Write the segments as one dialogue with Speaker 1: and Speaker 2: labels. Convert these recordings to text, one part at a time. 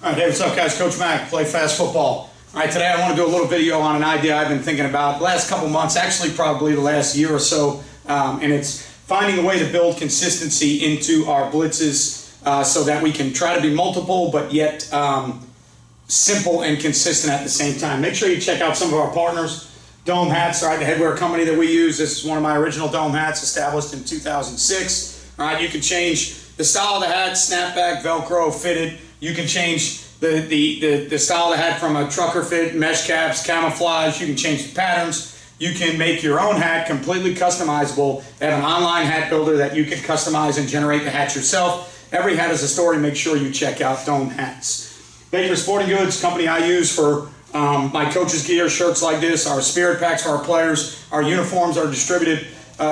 Speaker 1: All right, hey, what's up, guys? Coach Mac, Play Fast Football. All right, today I want to do a little video on an idea I've been thinking about the last couple months, actually probably the last year or so, and it's finding a way to build consistency into our blitzes so that we can try to be multiple but yet simple and consistent at the same time. Make sure you check out some of our partners. Dome Hats, all right, the headwear company that we use. This is one of my original Dome Hats, established in 2006. All right, you can change the style of the hat, snapback, Velcro, fitted. You can change the style of the hat from a trucker fit, mesh caps, camouflage. You can change the patterns. You can make your own hat completely customizable. They have an online hat builder that you can customize and generate the hat yourself. Every hat is a story. Make sure you check out Dome Hats. Baker Sporting Goods, company I use for my coach's gear, shirts like this, our spirit packs for our players. Our uniforms are distributed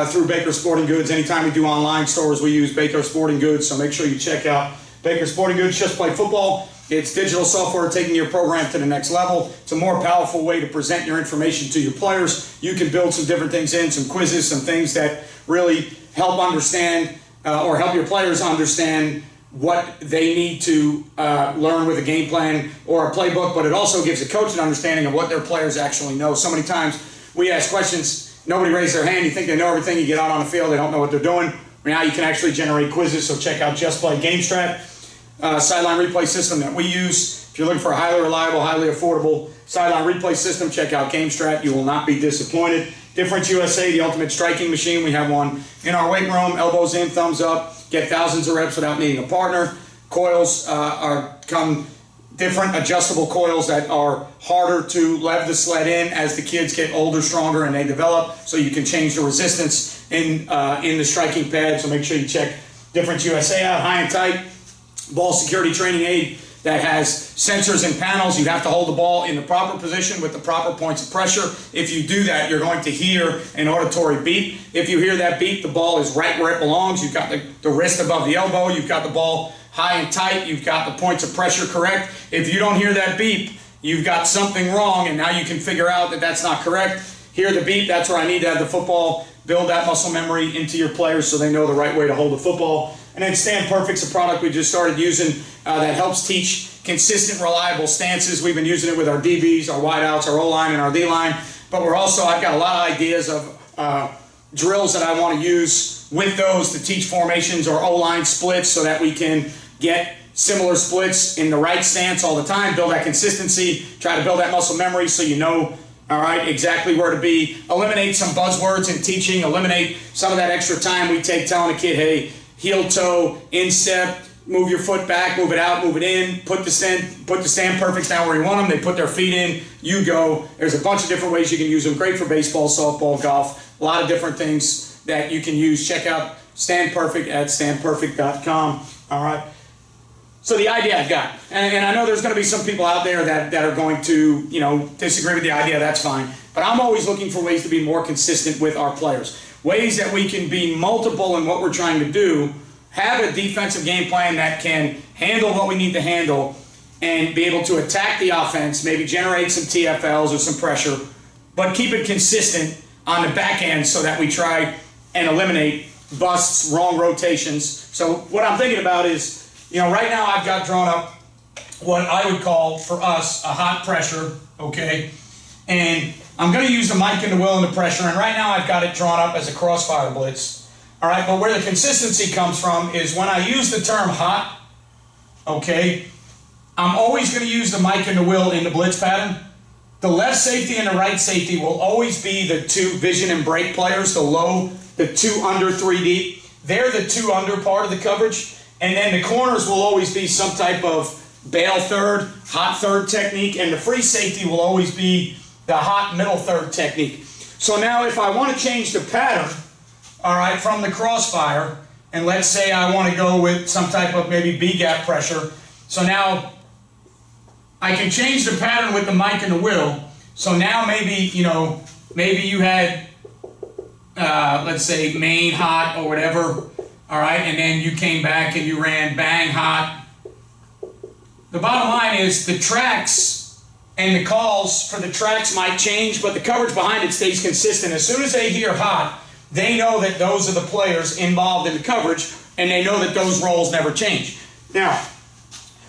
Speaker 1: through Baker Sporting Goods. Anytime we do online stores, we use Baker Sporting Goods, so make sure you check out Baker Sporting Goods. Just Play Football. It's digital software taking your program to the next level. It's a more powerful way to present your information to your players. You can build some different things in, some quizzes, some things that really help understand or help your players understand what they need to learn with a game plan or a playbook, but it also gives the coach an understanding of what their players actually know. So many times we ask questions, nobody raises their hand, you think they know everything, you get out on the field, they don't know what they're doing. Now you can actually generate quizzes, so check out Just Play GameStrat. Sideline replay system that we use. If you're looking for a highly reliable, highly affordable sideline replay system, check out GameStrat. You will not be disappointed. DifferenceUSA, the ultimate striking machine. We have one in our weight room. Elbows in, thumbs up. Get thousands of reps without needing a partner. Coils come different adjustable coils that are harder to lev the sled in as the kids get older, stronger, and they develop. So you can change the resistance in the striking pad. So make sure you check DifferenceUSA out. HighandTight ball security training aid that has sensors and panels. You have to hold the ball in the proper position with the proper points of pressure. If you do that, you're going to hear an auditory beep. If you hear that beep, the ball is right where it belongs. You've got the wrist above the elbow. You've got the ball high and tight. You've got the points of pressure correct. If you don't hear that beep, you've got something wrong, and now you can figure out that that's not correct. Hear the beep, that's where I need to have the football. Build that muscle memory into your players so they know the right way to hold the football. And then Stand Perfect's a product we just started using that helps teach consistent, reliable stances. We've been using it with our DBs, our wideouts, our O-line, and our D-line. But I've got a lot of ideas of drills that I want to use with those to teach formations or O-line splits so that we can get similar splits in the right stance all the time, build that consistency, try to build that muscle memory so you know, all right, exactly where to be. Eliminate some buzzwords in teaching, eliminate some of that extra time we take telling a kid, hey, heel toe, instep, move your foot back, move it out, move it in, put the stand perfects down where you want them, they put their feet in, you go. There's a bunch of different ways you can use them. Great for baseball, softball, golf, a lot of different things that you can use. Check out Stand Perfect at standperfect.com. All right. So the idea I've got, and I know there's going to be some people out there that are going to, disagree with the idea, that's fine. But I'm always looking for ways to be more consistent with our players. Ways that we can be multiple in what we're trying to do, have a defensive game plan that can handle what we need to handle, and be able to attack the offense, maybe generate some TFLs or some pressure, but keep it consistent on the back end so that we try and eliminate busts, wrong rotations. So what I'm thinking about is, right now I've got drawn up what I would call, for us, a hot pressure, okay? And I'm going to use the mic and the will and the pressure, and right now I've got it drawn up as a crossfire blitz. All right, but where the consistency comes from is when I use the term hot, okay, I'm always going to use the mic and the will in the blitz pattern. The left safety and the right safety will always be the two vision and break players, the two under 3 deep. They're the two under part of the coverage. And then the corners will always be some type of bail third, hot third technique, and the free safety will always be the hot middle third technique. So now if I want to change the pattern, all right, from the crossfire, and let's say I want to go with some type of maybe B-gap pressure, so now I can change the pattern with the mic and the will. So now maybe, maybe you had, let's say, main hot or whatever, all right, and then you came back and you ran bang hot. The bottom line is the tracks and the calls for the tracks might change, but the coverage behind it stays consistent. As soon as they hear hot, they know that those are the players involved in the coverage, and they know that those roles never change. Now,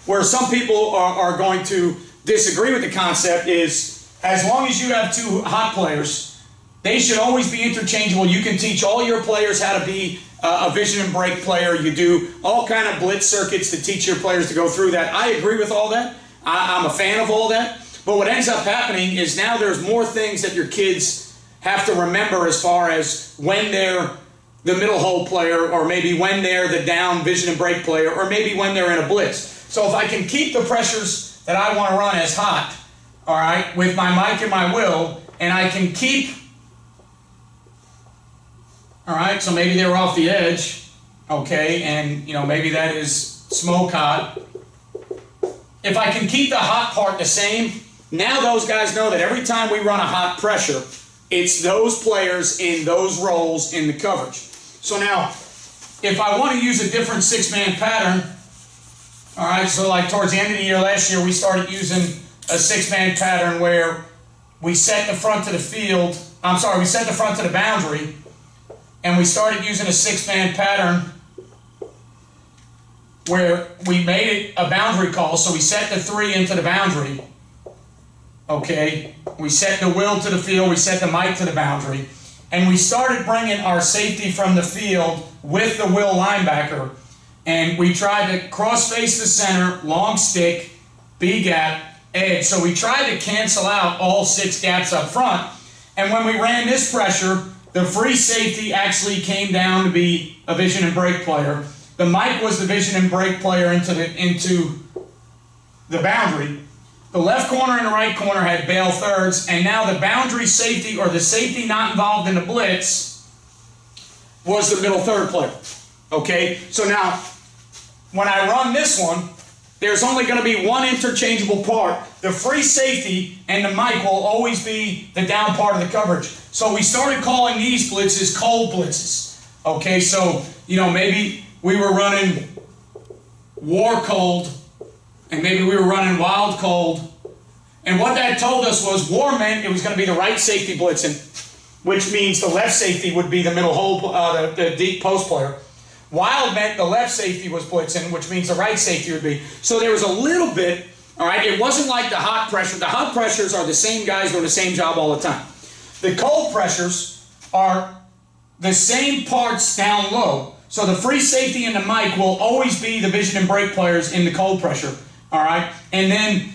Speaker 1: where some people are going to disagree with the concept is, as long as you have two hot players, they should always be interchangeable. You can teach all your players how to be a vision and break player. You do all kind of blitz circuits to teach your players to go through that. I agree with all that. I'm a fan of all that. But what ends up happening is now there's more things that your kids have to remember as far as when they're the middle hole player, or maybe when they're the down vision and break player, or maybe when they're in a blitz. So if I can keep the pressures that I want to run as hot, all right, with my mic and my will, and I can keep, all right, so maybe they were off the edge, okay, and, you know, maybe that is smoke hot. If I can keep the hot part the same, now those guys know that every time we run a hot pressure, it's those players in those roles in the coverage. So now, if I want to use a different six-man pattern, all right, so like towards the end of the year last year, we started using a six-man pattern where we set the front to the field, we set the front to the boundary, and we started using a six-man pattern where we made it a boundary call, so we set the three into the boundary, okay, we set the will to the field, we set the mic to the boundary, and we started bringing our safety from the field with the will linebacker, and we tried to cross-face the center, long stick, B-gap, edge. So we tried to cancel out all 6 gaps up front, and when we ran this pressure, the free safety actually came down to be a vision and break player. The mic was the vision and break player into the boundary. The left corner and the right corner had bail thirds, and now the boundary safety, or the safety not involved in the blitz, was the middle third player. Okay, so now when I run this one, there's only going to be one interchangeable part. The free safety and the mic will always be the down part of the coverage. So we started calling these blitzes cold blitzes. Okay, so, you know, maybe we were running war cold, and maybe we were running wild cold. And what that told us was war meant it was going to be the right safety blitzing, which means the left safety would be the middle hole, the deep post player. Wild meant the left safety was blitzing, which means the right safety would be. So there was a little bit, all right, it wasn't like the hot pressure. The hot pressures are the same guys doing the same job all the time. The cold pressures are the same parts down low. So the free safety and the mic will always be the vision and break players in the cold pressure, all right? And then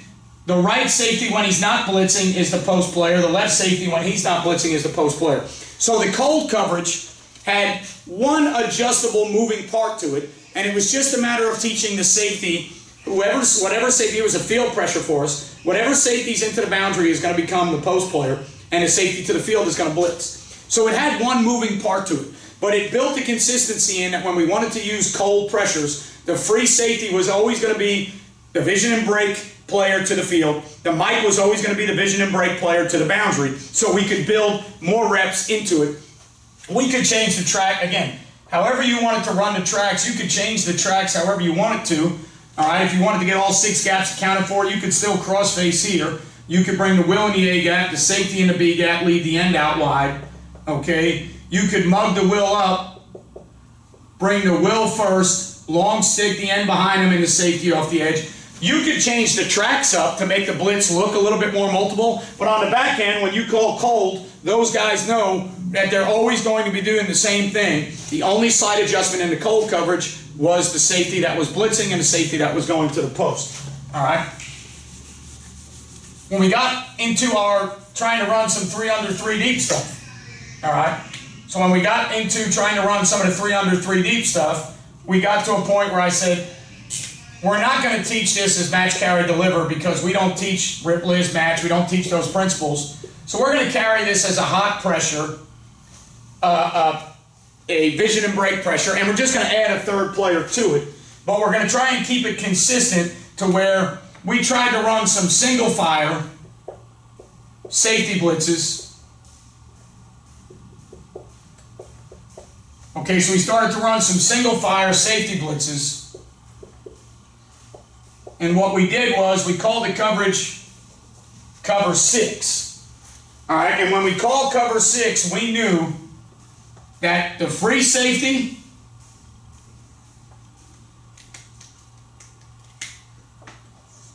Speaker 1: the right safety when he's not blitzing is the post player. The left safety when he's not blitzing is the post player. So the cold coverage had one adjustable moving part to it, and it was just a matter of teaching the safety, whatever safety was a field pressure for us, whatever safety's into the boundary is going to become the post player, and the safety to the field is going to blitz. So it had one moving part to it, but it built a consistency in that when we wanted to use cold pressures, the free safety was always going to be the vision and break player to the field. The mic was always going to be the vision and break player to the boundary, so we could build more reps into it. We could change the track, again, however you wanted to run the tracks, you could change the tracks however you wanted to. All right, if you wanted to get all 6 gaps accounted for, you could still cross-face here. You could bring the will in the A gap, the safety in the B gap, leave the end out wide. Okay, you could mug the will up, bring the will first, long stick the end behind him and the safety off the edge. You could change the tracks up to make the blitz look a little bit more multiple, but on the back end, when you call cold, those guys know that they're always going to be doing the same thing. The only slight adjustment in the cold coverage was the safety that was blitzing and the safety that was going to the post. All right. When we got into our trying to run some 3 under 3 deep stuff, all right. So when we got into trying to run some of the 3 under 3 deep stuff, we got to a point where I said, we're not going to teach this as match, carry, deliver because we don't teach rip, liz, match. We don't teach those principles. So we're going to carry this as a hot pressure, a vision and break pressure, and we're just going to add a third player to it. But we're going to try and keep it consistent to where we tried to run some single fire safety blitzes. Okay, so we started to run some single fire safety blitzes. And what we did was we called the coverage cover 6. All right, and when we called cover 6, we knew that the free safety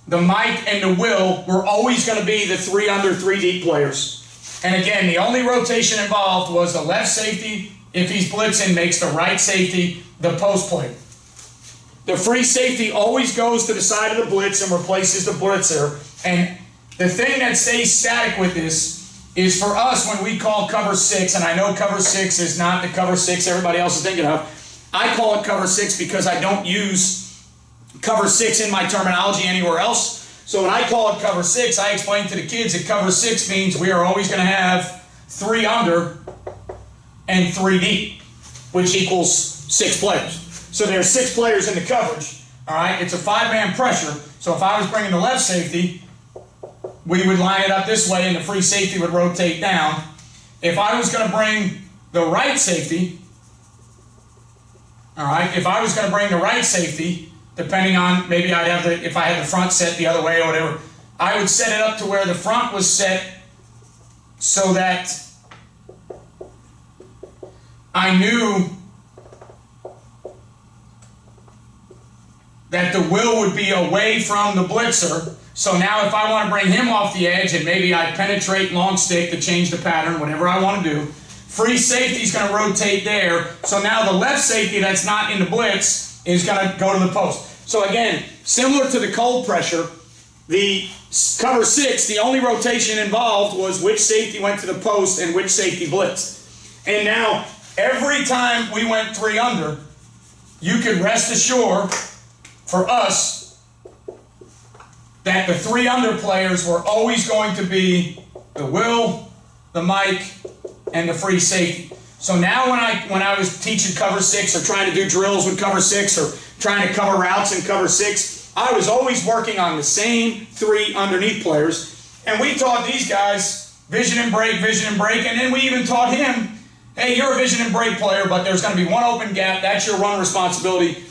Speaker 1: the Mike, and the Will were always going to be the 3 under, 3 deep players. And again, the only rotation involved was the left safety, if he's blitzing, makes the right safety the post player. The free safety always goes to the side of the blitz and replaces the blitzer. And the thing that stays static with this is for us when we call cover 6, and I know cover 6 is not the cover 6 everybody else is thinking of. I call it cover 6 because I don't use cover 6 in my terminology anywhere else. So when I call it cover 6, I explain to the kids that cover 6 means we are always going to have 3 under and 3 deep, which equals 6 players. So there's 6 players in the coverage. All right, it's a 5-man pressure. So if I was bringing the left safety, we would line it up this way and the free safety would rotate down. If I was going to bring the right safety, all right, if I was going to bring the right safety, depending on, maybe I'd have the, if I had the front set the other way or whatever, I would set it up to where the front was set so that I knew that the Will would be away from the blitzer. So now if I want to bring him off the edge and maybe I penetrate long stick to change the pattern, whatever I want to do, free safety is going to rotate there. So now the left safety that's not in the blitz is going to go to the post. So again, similar to the cold pressure, the cover 6, the only rotation involved was which safety went to the post and which safety blitzed. And now, every time we went 3 under, you could rest assured for us that the 3 under players were always going to be the Will, the Mike, and the free safety. So now when I was teaching cover 6 or trying to do drills with cover 6 or trying to cover routes in cover 6, I was always working on the same 3 underneath players. And we taught these guys vision and break, and then we even taught him, hey, you're a vision and break player, but there's going to be 1 open gap. That's your run responsibility.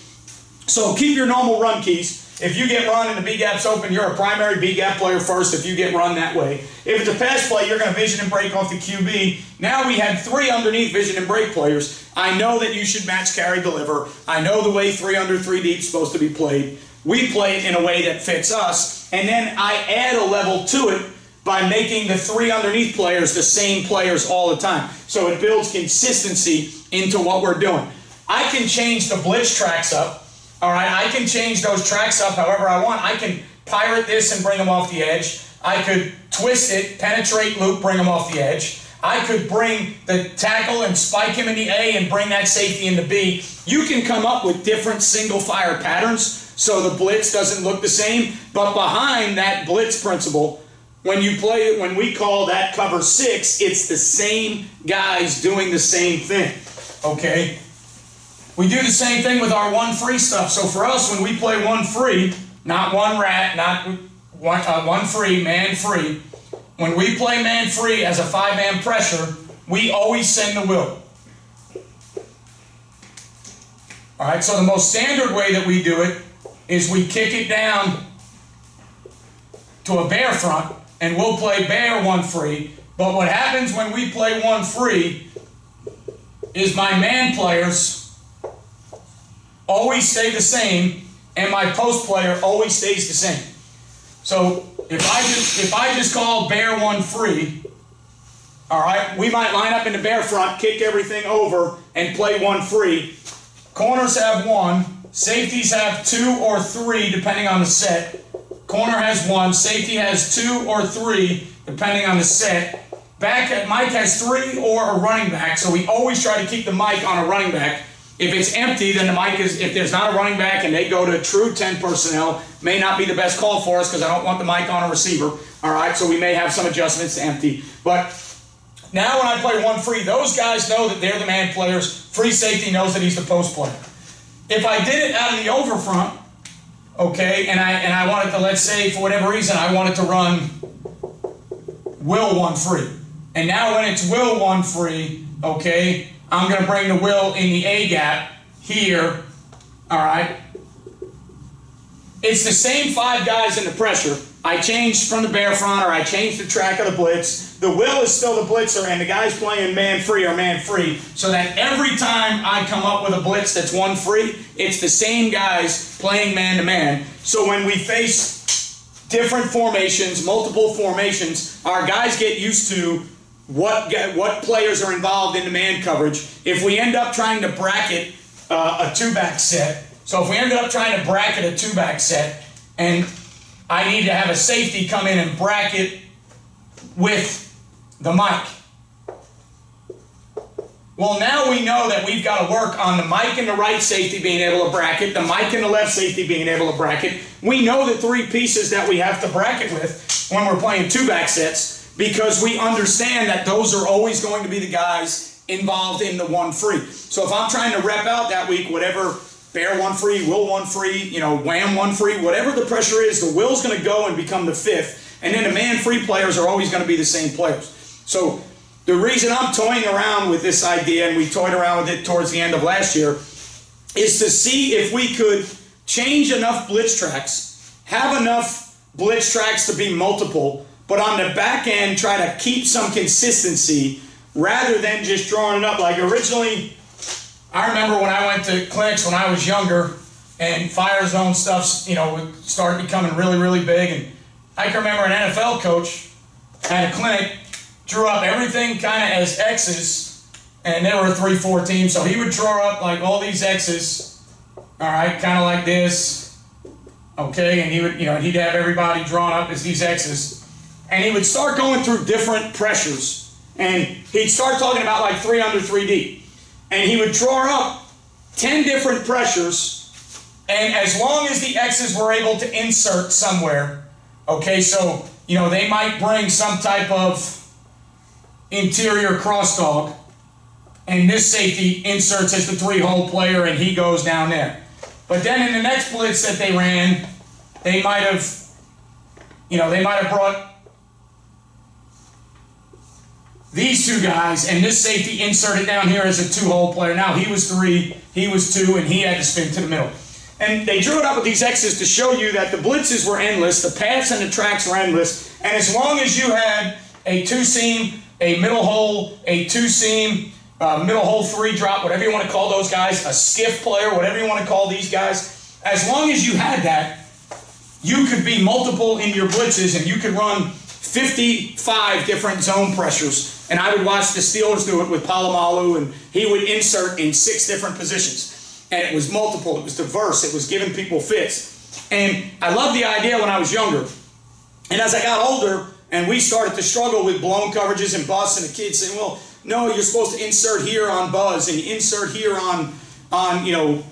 Speaker 1: So keep your normal run keys. If you get run and the B gap's open, you're a primary B gap player first if you get run that way. If it's a pass play, you're going to vision and break off the QB. Now we had 3 underneath vision and break players. I know that you should match, carry, deliver. I know the way 3 under, 3 deep is supposed to be played. We play it in a way that fits us. And then I add a level to it by making the 3 underneath players the same players all the time. So it builds consistency into what we're doing. I can change the blitz tracks up. All right, I can change those tracks up however I want. I can pirate this and bring them off the edge. I could twist it, penetrate, loop, bring them off the edge. I could bring the tackle and spike him in the A and bring that safety in the B. You can come up with different single fire patterns so the blitz doesn't look the same. But behind that blitz principle, when we call that cover 6, it's the same guys doing the same thing. Okay? We do the same thing with our 1 free stuff. So for us, when we play 1 free, not 1 rat, not 1 free, man free. When we play man free as a 5-man pressure, we always send the Will. All right, so the most standard way that we do it is we kick it down to a bear front, and we'll play bear 1 free. But what happens when we play 1 free is my man players always stay the same, and my post player always stays the same. So if I just call bear 1 free, all right, we might line up in the bear front, kick everything over, and play 1 free. Corners have 1, safeties have 2 or 3 depending on the set. Corner has 1, safety has 2 or 3 depending on the set. Mike has 3 or a running back, so we always try to keep the Mike on a running back. If it's empty, then the Mike is, if there's not a running back and they go to true 10 personnel, may not be the best call for us because I don't want the Mike on a receiver. All right, so we may have some adjustments to empty. But now when I play 1 free, those guys know that they're the man players. Free safety knows that he's the post player. If I did it out of the over front, okay, and I wanted to, let's say, for whatever reason, I wanted to run Will 1 free. And now when it's Will 1 free, okay, I'm going to bring the Will in the A gap here, all right? It's the same 5 guys in the pressure. I changed from the bear front or I changed the track of the blitz. The Will is still the blitzer and the guys playing man free are man free, so that every time I come up with a blitz that's 1 free, it's the same guys playing man to man. So when we face different formations, multiple formations. Our guys get used to what players are involved in the man coverage. If we end up trying to bracket a two-back set, so if we ended up trying to bracket a two-back set, and I need to have a safety come in and bracket with the Mike. Well, now we know that we've got to work on the Mike and the right safety being able to bracket, the Mike and the left safety being able to bracket. We know the three pieces that we have to bracket with when we're playing two-back sets, because we understand that those are always going to be the guys involved in the one free. So if I'm trying to rep out that week, whatever, bear one free, will one free, you know, wham one free, whatever the pressure is, the will's going to go and become the fifth. And then the man-free players are always going to be the same players. So the reason I'm toying around with this idea, and we toyed around with it towards the end of last year, is to see if we could change enough blitz tracks, have enough blitz tracks to be multiple, but on the back end try to keep some consistency rather than just drawing it up. Like originally, I remember when I went to clinics when I was younger, and fire zone stuff, you know, started becoming really, really big. And I can remember an NFL coach at a clinic drew up everything kind of as X's, and there were a 3-4 team, so he would draw up like all these X's, all right, kind of like this, okay, and he would, you know, he'd have everybody drawn up as these X's, and he would start going through different pressures, and he'd start talking about like 3 under 3 deep, and he would draw up 10 different pressures, and as long as the X's were able to insert somewhere, okay, so, you know, they might bring some type of interior cross dog, and this safety inserts as the 3-hole player, and he goes down there. But then in the next blitz that they ran, they might have, you know, they might have brought these two guys, and this safety inserted down here as a 2-hole player. Now he was 3, he was 2, and he had to spin to the middle. And they drew it up with these X's to show you that the blitzes were endless, the paths and the tracks were endless, and as long as you had a 2-seam, a middle hole, a 2-seam, middle hole 3 drop, whatever you want to call those guys, a skiff player, whatever you want to call these guys, as long as you had that, you could be multiple in your blitzes, and you could run 55 different zone pressures. And I would watch the Steelers do it with Palomalu, and he would insert in 6 different positions. And it was multiple, it was diverse, it was giving people fits. And I loved the idea when I was younger. And as I got older, and we started to struggle with blown coverages and busts, and the kids saying, well, no, you're supposed to insert here on buzz, and you insert here on you know,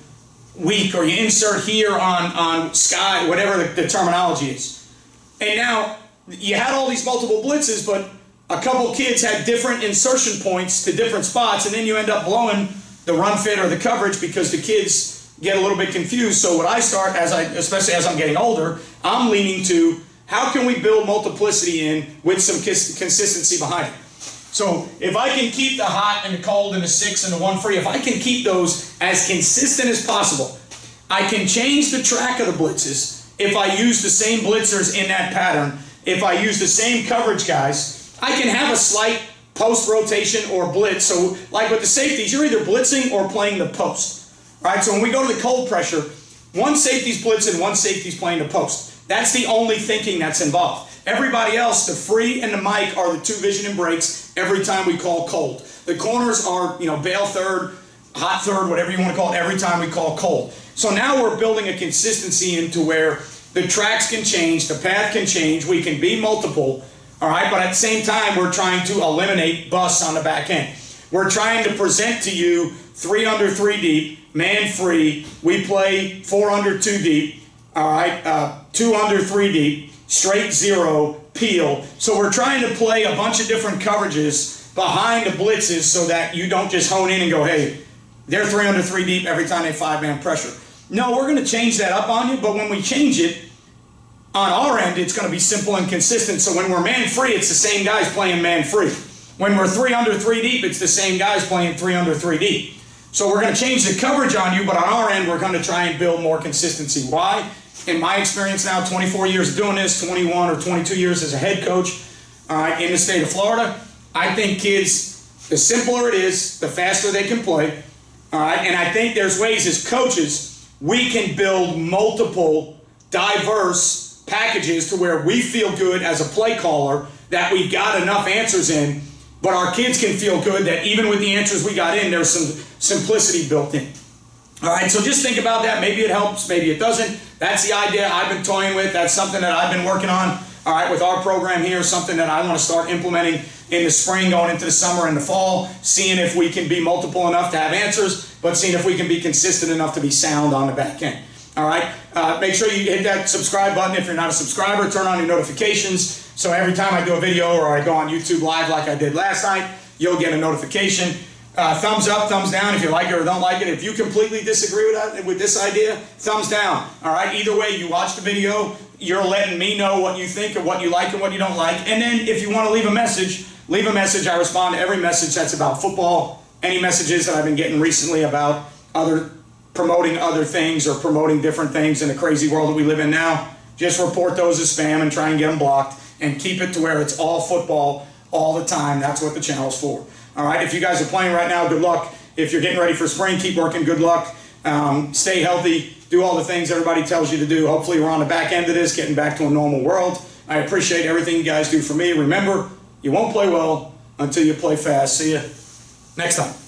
Speaker 1: weak, or you insert here on sky, whatever the terminology is. And now, you had all these multiple blitzes, but a couple kids had different insertion points to different spots, and then you end up blowing the run fit or the coverage because the kids get a little bit confused. So what I start, especially as I'm getting older, I'm leaning to, how can we build multiplicity in with some consistency behind it? So if I can keep the hot and the cold and the 6 and the 1 free, if I can keep those as consistent as possible, I can change the track of the blitzes if I use the same blitzers in that pattern. If I use the same coverage guys, I can have a slight post rotation or blitz. So like with the safeties, you're either blitzing or playing the post. All right, so when we go to the cold pressure, one safety's blitzing, one safety's playing the post. That's the only thinking that's involved. Everybody else, the free and the Mike, are the 2 vision and breaks every time we call cold. The corners are, you know, bail third, hot third, whatever you want to call it, every time we call cold. So now we're building a consistency into where the tracks can change, the path can change, we can be multiple, all right, but at the same time, we're trying to eliminate busts on the back end. We're trying to present to you 3 under 3 deep, man free, we play 4 under 2 deep, all right, 2 under 3 deep, straight 0, peel. So we're trying to play a bunch of different coverages behind the blitzes so that you don't just hone in and go, hey, they're 3 under 3 deep every time they 5-man pressure. No, we're going to change that up on you, but when we change it, on our end, it's going to be simple and consistent. So when we're man free, it's the same guys playing man free. When we're 3 under 3 deep, it's the same guys playing 3 under 3 deep. So we're going to change the coverage on you, but on our end, we're going to try and build more consistency. Why? In my experience now, 24 years of doing this, 21 or 22 years as a head coach in the state of Florida, I think kids, the simpler it is, the faster they can play. All right, and I think there's ways as coaches we can build multiple, diverse packages to where we feel good as a play caller that we've got enough answers in, but our kids can feel good that even with the answers we got in, there's some simplicity built in. All right, so just think about that. Maybe it helps, maybe it doesn't. That's the idea I've been toying with. That's something that I've been working on, all right, with our program here, something that I want to start implementing in the spring, going into the summer and the fall, seeing if we can be multiple enough to have answers, but seeing if we can be consistent enough to be sound on the back end. All right, make sure you hit that subscribe button if you're not a subscriber. Turn on your notifications so every time I do a video or I go on YouTube Live like I did last night, you'll get a notification. Thumbs up, thumbs down if you like it or don't like it. If you completely disagree with this idea, thumbs down. All right, either way, you watch the video, you're letting me know what you think of what you like and what you don't like. And then if you want to leave a message, leave a message. I respond to every message that's about football, any messages that I've been getting recently about promoting other things or promoting different things in the crazy world that we live in now. Just report those as spam and try and get them blocked and keep it to where it's all football all the time. That's what the channel's for. All right, if you guys are playing right now, good luck. If you're getting ready for spring, keep working, good luck. Stay healthy, do all the things everybody tells you to do. Hopefully we're on the back end of this, getting back to a normal world. I appreciate everything you guys do for me. Remember, you won't play well until you play fast. See you next time.